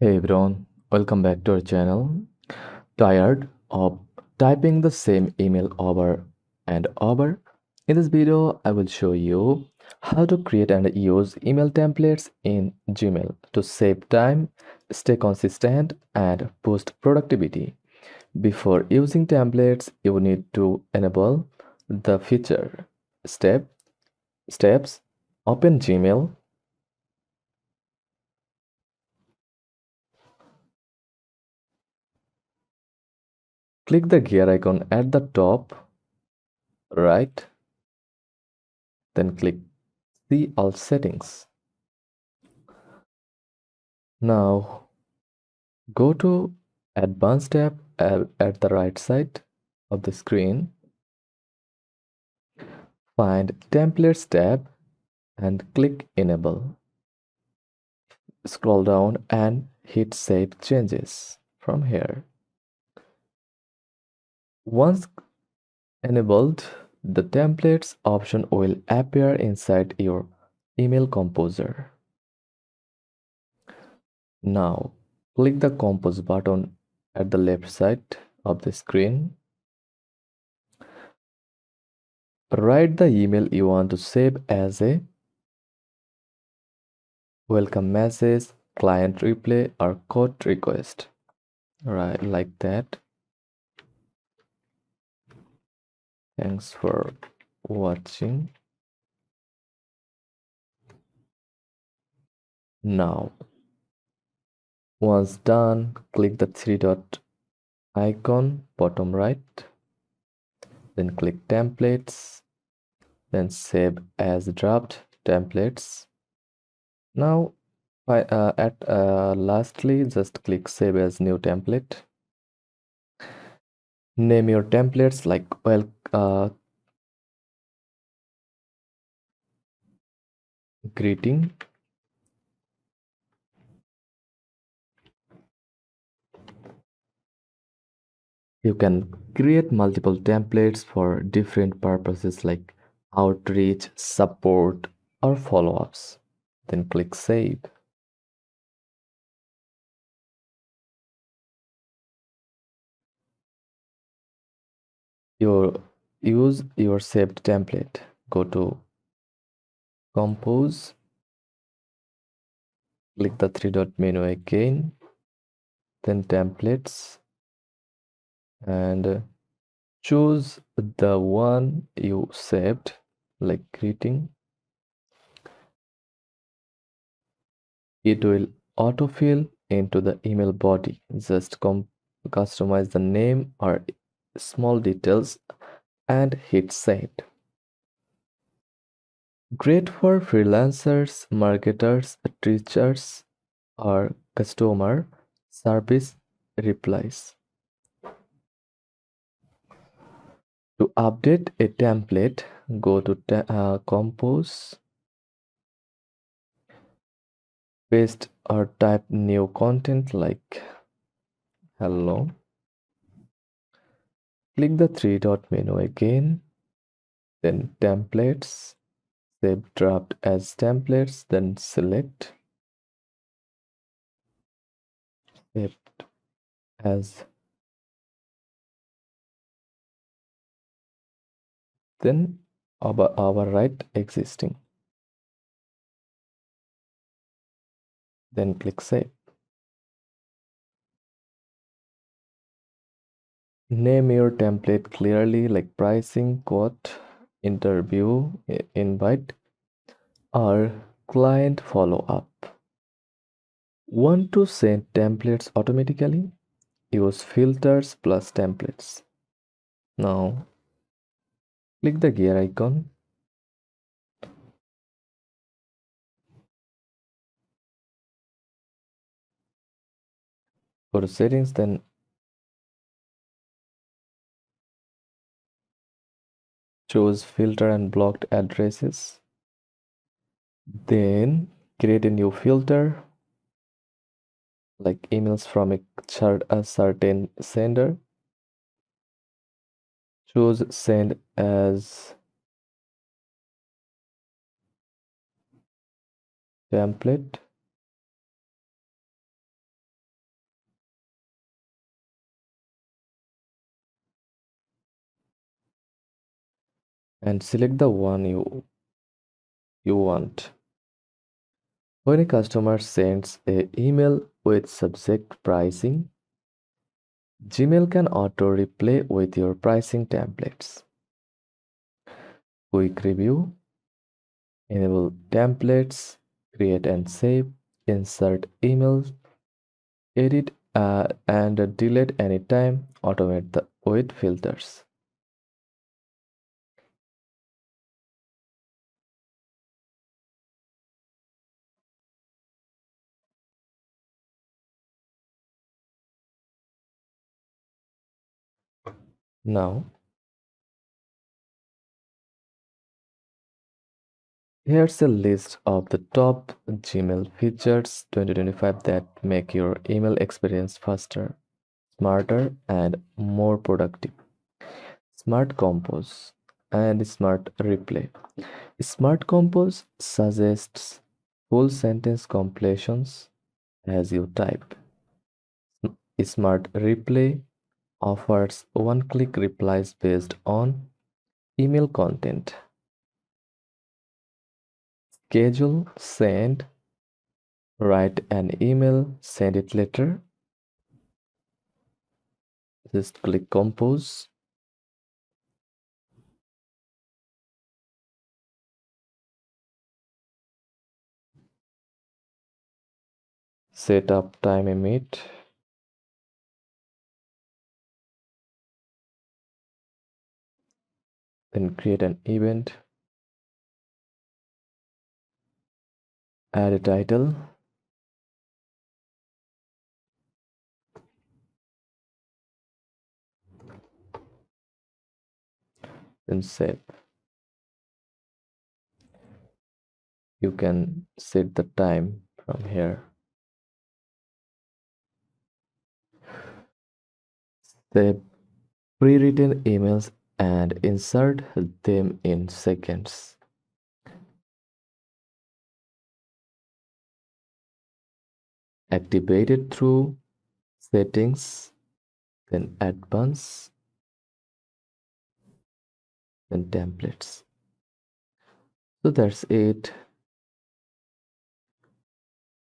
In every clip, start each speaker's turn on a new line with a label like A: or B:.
A: Hey everyone, welcome back to our channel. Tired of typing the same email over and over? In this video, I will show you how to create and use email templates in Gmail to save time, stay consistent, and boost productivity. Before using templates, you need to enable the feature. Step Steps. Open Gmail. Click the gear icon at the top right, then click See All Settings. Now go to Advanced tab at the right side of the screen. Find Templates tab and click Enable. Scroll down and hit Save Changes from here. Once enabled, the Templates option will appear inside your email composer. Now click the Compose button at the left side of the screen. Write the email you want to save as a welcome message, client replay, or code request. Right, like that. Thanks for watching. Now, once done, click the three dot icon bottom right, then click templates, then save as draft templates. Now, lastly, just click save as new template. Name your templates like greeting. You can create multiple templates for different purposes like outreach, support, or follow-ups. Then click Save. Use your saved template. Go to Compose, click the three dot menu again, then Templates, and choose the one you saved, like greeting. It will autofill into the email body. Just customize the name or small details and hit send. Great for freelancers, marketers, teachers, or customer service replies. To update a template, go to Compose, paste or type new content like hello. Click the three dot menu again, then templates, save draft as templates, then select save as, then overwrite existing, then click save. Name your template clearly like pricing, quote, interview, invite, or client follow-up. Want to send templates automatically? Use filters plus templates. Now click the gear icon. Go to settings, then choose filter and blocked addresses. Then create a new filter like emails from a certain sender. Choose send as template. and select the one you want. When a customer sends a email with subject pricing, Gmail can auto reply with your pricing templates. Quick review, enable templates, create and save, insert emails, edit and delete anytime, automate the with filters. Now, here's a list of the top Gmail features 2025 that make your email experience faster, smarter, and more productive. Smart Compose and Smart Replay. Smart Compose suggests full sentence completions as you type. Smart Replay offers one-click replies based on email content. Schedule, send, write an email, send it later. Just click Compose. Set up time emit. Then create an event. Add a title. Then save. You can set the time from here. Save pre-written emails and insert them in seconds. Activate it through settings, then advanced, then templates. So that's it.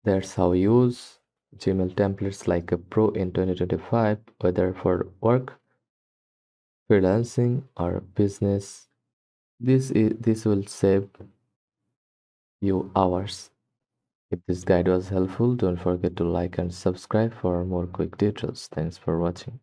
A: That's how I use Gmail templates like a pro in 2025, whether for work, freelancing, or business. This will save you hours. If this guide was helpful, don't forget to like and subscribe for more quick details. Thanks for watching.